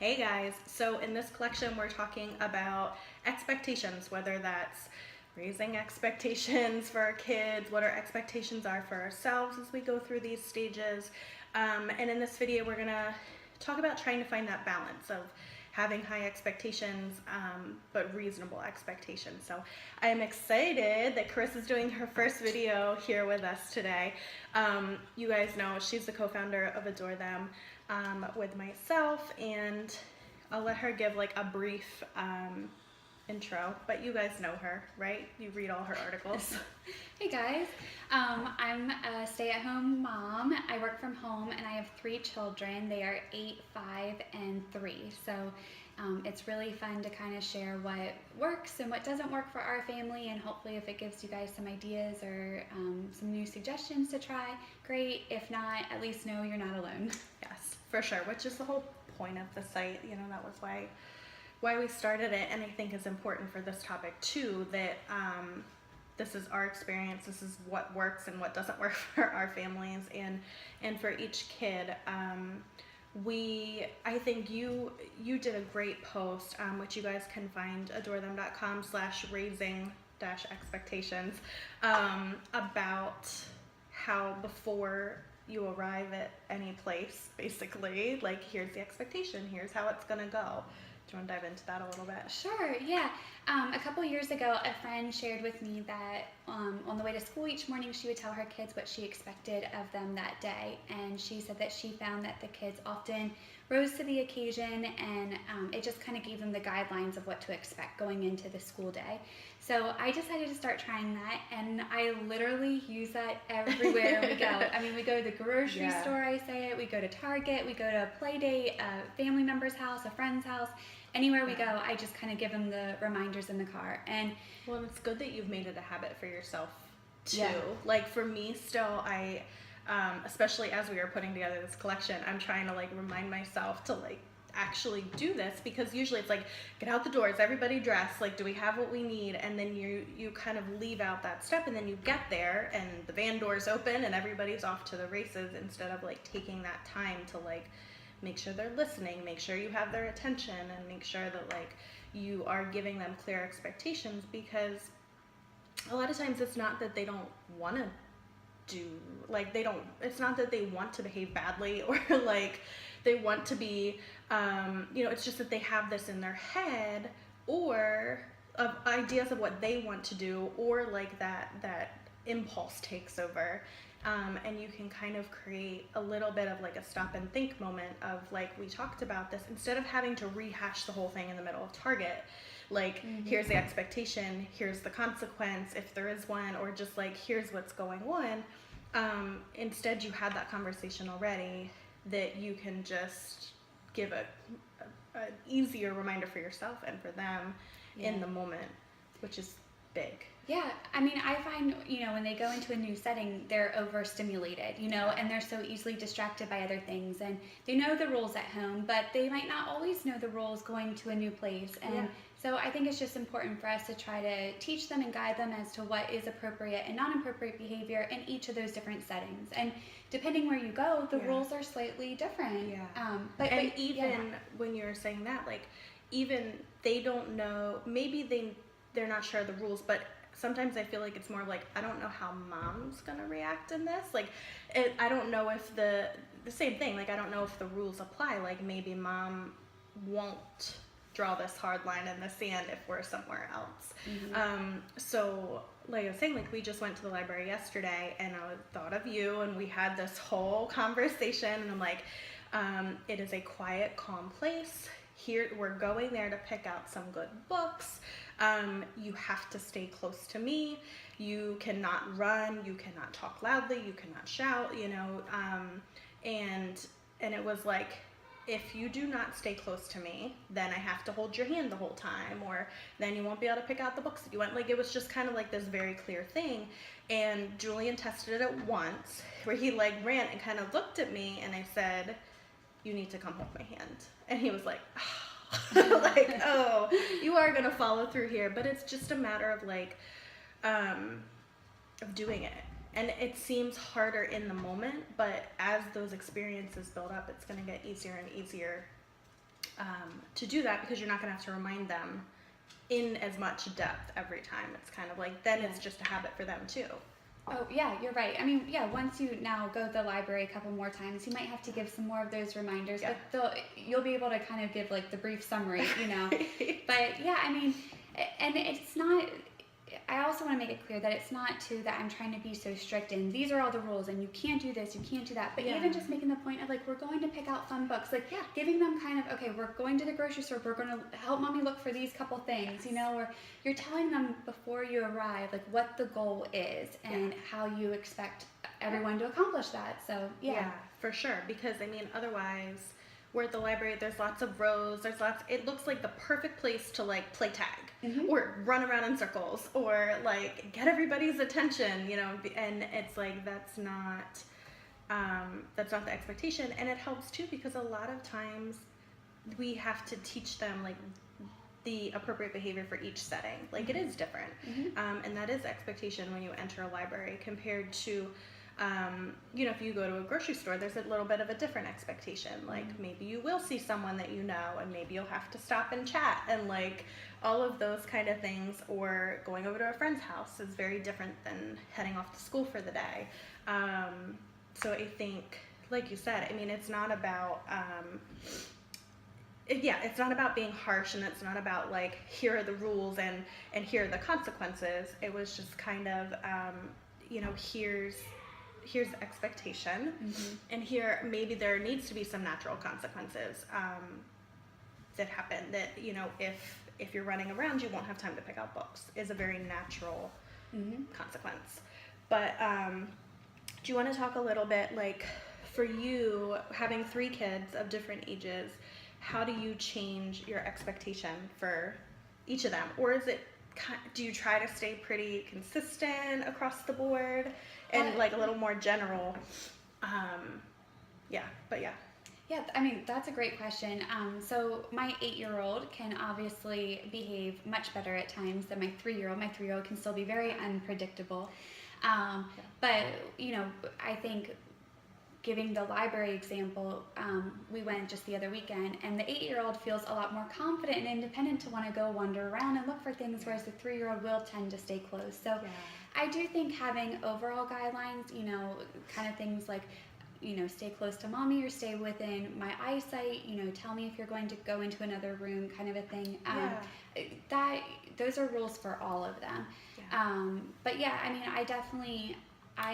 Hey guys, so in this collection we're talking about expectations, whether that's raising expectations for our kids, what our expectations are for ourselves as we go through these stages. And in this video we're gonna talk about trying to find that balance of having high expectations, but reasonable expectations. So I'm excited that Karissa's doing her first video here with us today. You guys know she's the co-founder of Adore Them with myself, and I'll let her give like a brief intro, but you guys know her, right? You read all her articles. Hey guys, I'm a stay-at-home mom. I work from home and I have 3 children. They are 8, 5, and 3. So it's really fun to kind of share what works and what doesn't work for our family, and hopefully if it gives you guys some ideas or some new suggestions to try, great. If not, at least know you're not alone. Yes, for sure, which is the whole point of the site. You know, that was why we started it, and I think it's important for this topic too, that this is our experience, this is what works and what doesn't work for our families and for each kid. I think you did a great post, which you guys can find adorethem.com/raising-expectations, about how before you arrive at any place, basically, like, here's the expectation, here's how it's gonna go. Do you want to dive into that a little bit? Sure, yeah. A couple years ago, a friend shared with me that on the way to school each morning, she would tell her kids what she expected of them that day. And she said that she found that the kids often rose to the occasion, and it just kind of gave them the guidelines of what to expect going into the school day. So I decided to start trying that, and I literally use that everywhere we go. I mean, we go to the grocery store, I say it, we go to Target, we go to a play date, a family member's house, a friend's house. Anywhere we go, I just kind of give them the reminders in the car. And well, it's good that you've made it a habit for yourself too. Yeah. Like for me still, I especially as we are putting together this collection, I'm trying to like remind myself to like actually do this, because usually it's like, get out the doors, everybody dress, like, do we have what we need? And then you kind of leave out that step, and then you get there and the van doors open and everybody's off to the races, instead of like taking that time to like make sure they're listening, make sure you have their attention, and make sure that like you are giving them clear expectations. Because a lot of times it's not that they don't want to do, like, it's not that they want to behave badly or like they want to be, it's just that they have this in their head, or of ideas of what they want to do, or like that impulse takes over. And you can kind of create a little bit of like a stop and think moment of like, we talked about this, instead of having to rehash the whole thing in the middle of Target, like, here's the expectation, here's the consequence if there is one, or just like, here's what's going on. Instead you had that conversation already, that you can just give an easier reminder for yourself and for them in the moment, which is big. yeah, I mean, I find, when they go into a new setting, they're overstimulated, and they're so easily distracted by other things. And they know the rules at home, but they might not always know the rules going to a new place. And so I think it's just important for us to try to teach them and guide them as to what is appropriate and non-appropriate behavior in each of those different settings. And depending where you go, the rules are slightly different. But even when you're saying that, like, even they don't know, maybe they're not sure of the rules, but sometimes I feel like it's more like, I don't know how mom's gonna react in this. Like, I don't know if the same thing, like, I don't know if the rules apply. Like, maybe mom won't draw this hard line in the sand if we're somewhere else. So like I was saying, like, we just went to the library yesterday, and I thought of you, and we had this whole conversation, and I'm like, it is a quiet, calm place. Here, we're going there to pick out some good books. You have to stay close to me. You cannot run, you cannot talk loudly, you cannot shout, and it was like, if you do not stay close to me, then I have to hold your hand the whole time, or then you won't be able to pick out the books that you want. Like, it was just kind of like this very clear thing. And Julian tested it once, where he like ran and kind of looked at me, and I said, you need to come hold my hand. And he was like, like, oh, you are gonna follow through here. But it's just a matter of like, of doing it. And it seems harder in the moment, but as those experiences build up, it's going to get easier and easier to do that, because you're not going to have to remind them in as much depth every time. It's kind of like, then it's just a habit for them too. Oh, yeah, you're right. I mean, yeah, once you now go to the library a couple more times, you might have to give some more of those reminders, but you'll be able to kind of give like the brief summary, you know. But yeah, I mean, and it's not, I also want to make it clear that it's not too that I'm trying to be so strict and these are all the rules and you can't do this, you can't do that. But even just making the point of like, we're going to pick out fun books, like giving them kind of, okay, we're going to the grocery store, we're going to help mommy look for these couple things, you know, or you're telling them before you arrive, like what the goal is and how you expect everyone to accomplish that. So yeah, for sure. Because I mean, otherwise, we're at the library, there's lots of rows, it looks like the perfect place to like play tag or run around in circles or like get everybody's attention, you know, and it's like, that's not the expectation. And it helps too, because a lot of times we have to teach them like the appropriate behavior for each setting. Like it is different. And that is expectation when you enter a library compared to you know, if you go to a grocery store, there's a little bit of a different expectation. Like maybe you will see someone that you know, and maybe you'll have to stop and chat, and like all of those kind of things. Or going over to a friend's house is very different than heading off to school for the day. So I think, like you said, I mean, it's not about it's not about being harsh, and it's not about like, here are the rules and here are the consequences. It was just kind of you know, here's the expectation, and here maybe there needs to be some natural consequences that happen, that, you know, if you're running around, you won't have time to pick out books, is a very natural consequence. But do you want to talk a little bit, like, for you, having 3 kids of different ages, how do you change your expectation for each of them? Or is it, do you try to stay pretty consistent across the board and like a little more general? Yeah, I mean, that's a great question. So my 8-year-old can obviously behave much better at times than my 3-year-old. My 3-year-old can still be very unpredictable. But, you know, I think giving the library example, we went just the other weekend, and the 8-year-old feels a lot more confident and independent to want to go wander around and look for things, whereas the 3-year-old will tend to stay close. So I do think having overall guidelines, you know, kind of things like, you know, stay close to mommy or stay within my eyesight, you know, tell me if you're going to go into another room, kind of a thing. Those are rules for all of them. But yeah, I mean, I definitely...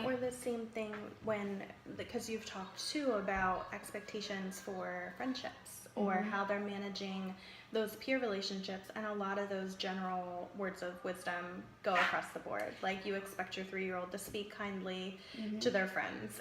Or the same thing when, because you've talked too about expectations for friendships or how they're managing those peer relationships, and a lot of those general words of wisdom go across the board. Like, you expect your 3-year-old to speak kindly to their friends,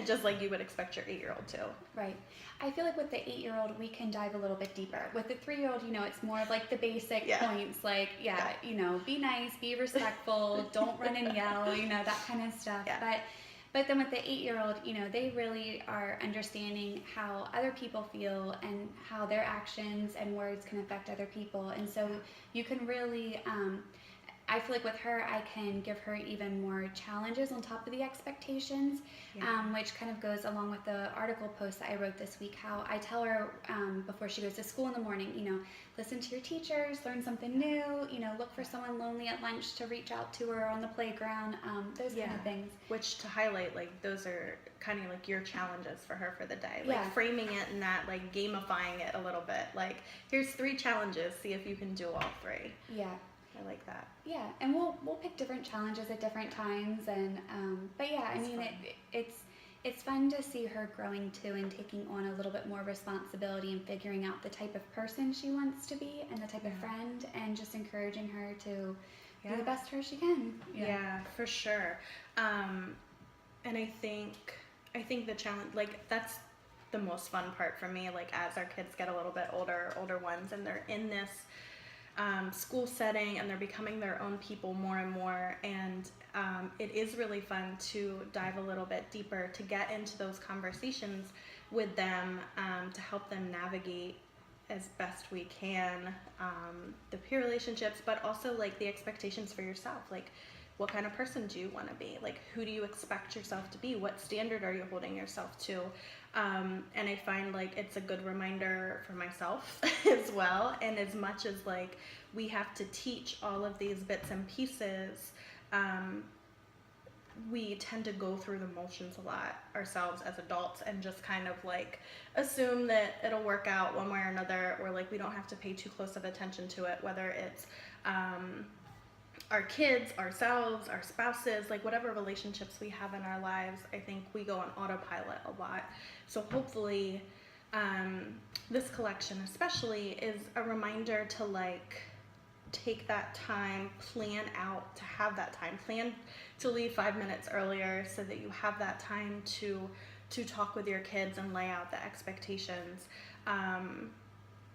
just like you would expect your 8-year-old to. Right. I feel like with the 8-year-old, we can dive a little bit deeper. With the 3-year-old, you know, it's more of like the basic points, like, you know, be nice, be respectful, don't run and yell, you know, that kind of stuff. But then with the 8-year-old, you know, they really are understanding how other people feel and how their actions and words can affect other people. And so you can really, I feel like with her, I can give her even more challenges on top of the expectations, which kind of goes along with the article post that I wrote this week, how I tell her before she goes to school in the morning, you know, listen to your teachers, learn something new, you know, look for someone lonely at lunch to reach out to her on the playground, those kind of things. Which, to highlight, like, those are kind of like your challenges for her for the day. Like, framing it and that, like, gamifying it a little bit. Like, here's 3 challenges, see if you can do all 3. Yeah. I like that. Yeah, and we'll pick different challenges at different times, and but yeah, I mean, it's fun to see her growing too and taking on a little bit more responsibility and figuring out the type of person she wants to be and the type of friend, and just encouraging her to be the best her she can. Yeah, for sure. And I think the challenge, like, that's the most fun part for me. Like, as our kids get a little bit older ones, and they're in this school setting and they're becoming their own people more and more, and it is really fun to dive a little bit deeper, to get into those conversations with them, to help them navigate as best we can the peer relationships, but also like the expectations for yourself. Like, what kind of person do you want to be? Like, who do you expect yourself to be? What standard are you holding yourself to? And I find like it's a good reminder for myself as well. And as much as like we have to teach all of these bits and pieces, we tend to go through the motions a lot ourselves as adults and just kind of like assume that it'll work out one way or another, or like we don't have to pay too close of attention to it, whether it's our kids, ourselves, our spouses, like whatever relationships we have in our lives. I think we go on autopilot a lot. So hopefully this collection especially is a reminder to like take that time, plan out to have that time, plan to leave 5 minutes earlier so that you have that time to talk with your kids and lay out the expectations,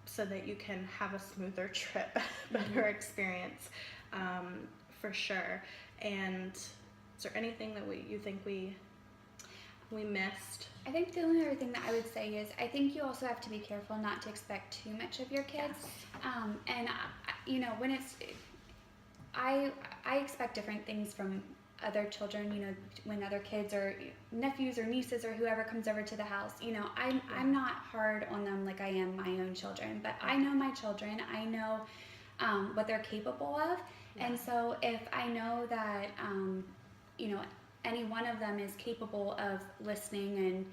so that you can have a smoother trip, better experience, for sure. And is there anything that you think we missed? I think the only other thing that I would say is I think you also have to be careful not to expect too much of your kids. Yes. And you know, when it's, I expect different things from other children. You know, when other kids or nephews or nieces or whoever comes over to the house, you know, I'm not hard on them like I am my own children. But I know my children. I know what they're capable of. Yeah. And so if I know that, you know, any one of them is capable of listening and,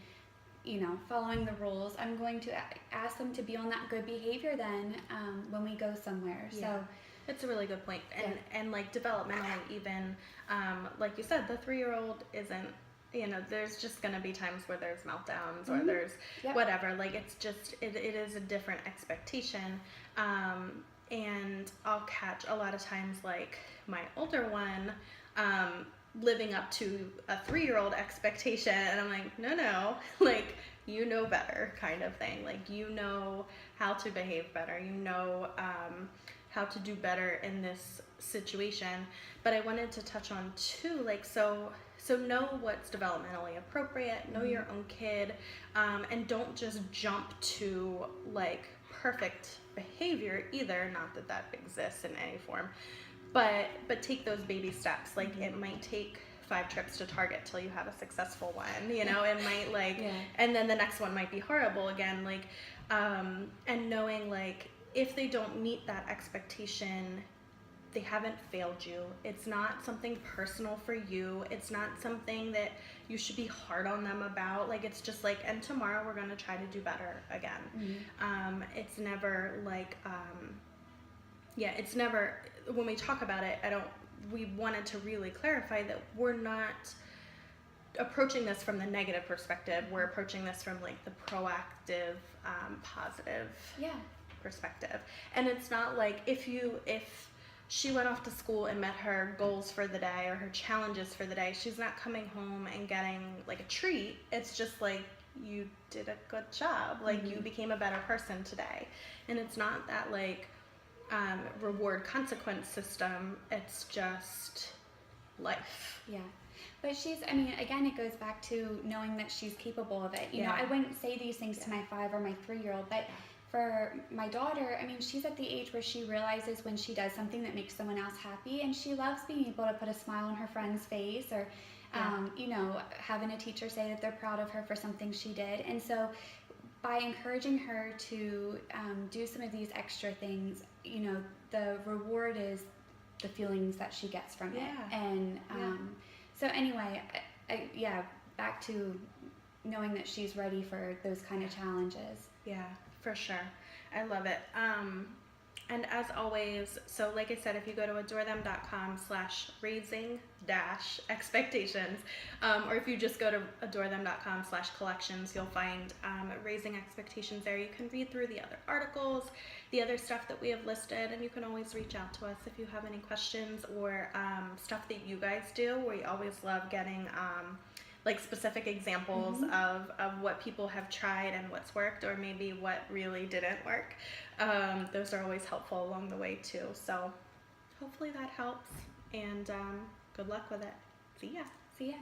you know, following the rules, I'm going to ask them to be on that good behavior then, when we go somewhere. Yeah. So it's a really good point. And like developmentally even, like you said, the 3-year-old isn't, you know, there's just going to be times where there's meltdowns or there's whatever, like it's just, it is a different expectation. And I'll catch a lot of times like my older one, living up to a 3-year-old expectation, and I'm like, no, like, you know better kind of thing. Like, you know how to behave better, you know how to do better in this situation. But I wanted to touch on too, like, so know what's developmentally appropriate, know your own kid, and don't just jump to like perfect behavior either, not that that exists in any form. But take those baby steps. Like it might take 5 trips to Target till you have a successful one. You know, it might like, and then the next one might be horrible again. Like, and knowing like if they don't meet that expectation, they haven't failed you. It's not something personal for you. It's not something that you should be hard on them about. Like it's just like, and tomorrow we're gonna try to do better again. It's never like, it's never, when we talk about it, we wanted to really clarify that we're not approaching this from the negative perspective. We're approaching this from like the proactive, positive perspective. And it's not like if she went off to school and met her goals for the day or her challenges for the day, she's not coming home and getting like a treat. It's just like, you did a good job. Like you became a better person today. And it's not that like, reward consequence system. It's just life. Yeah. But I mean, again, it goes back to knowing that she's capable of it. You know, I wouldn't say these things to my 5 or my 3-year-old, but for my daughter, I mean, she's at the age where she realizes when she does something that makes someone else happy, and she loves being able to put a smile on her friend's face, or, you know, having a teacher say that they're proud of her for something she did. And so by encouraging her to do some of these extra things, you know, the reward is the feelings that she gets from it. And so anyway, back to knowing that she's ready for those kind of challenges. Yeah, for sure. I love it. And as always, so like I said, if you go to adorethem.com/raising-expectations, or if you just go to adorethem.com/collections, you'll find Raising Expectations there. You can read through the other articles, the other stuff that we have listed, and you can always reach out to us if you have any questions or stuff that you guys do. We always love getting like specific examples of what people have tried and what's worked, or maybe what really didn't work. Those are always helpful along the way too. So hopefully that helps, and good luck with it. See ya.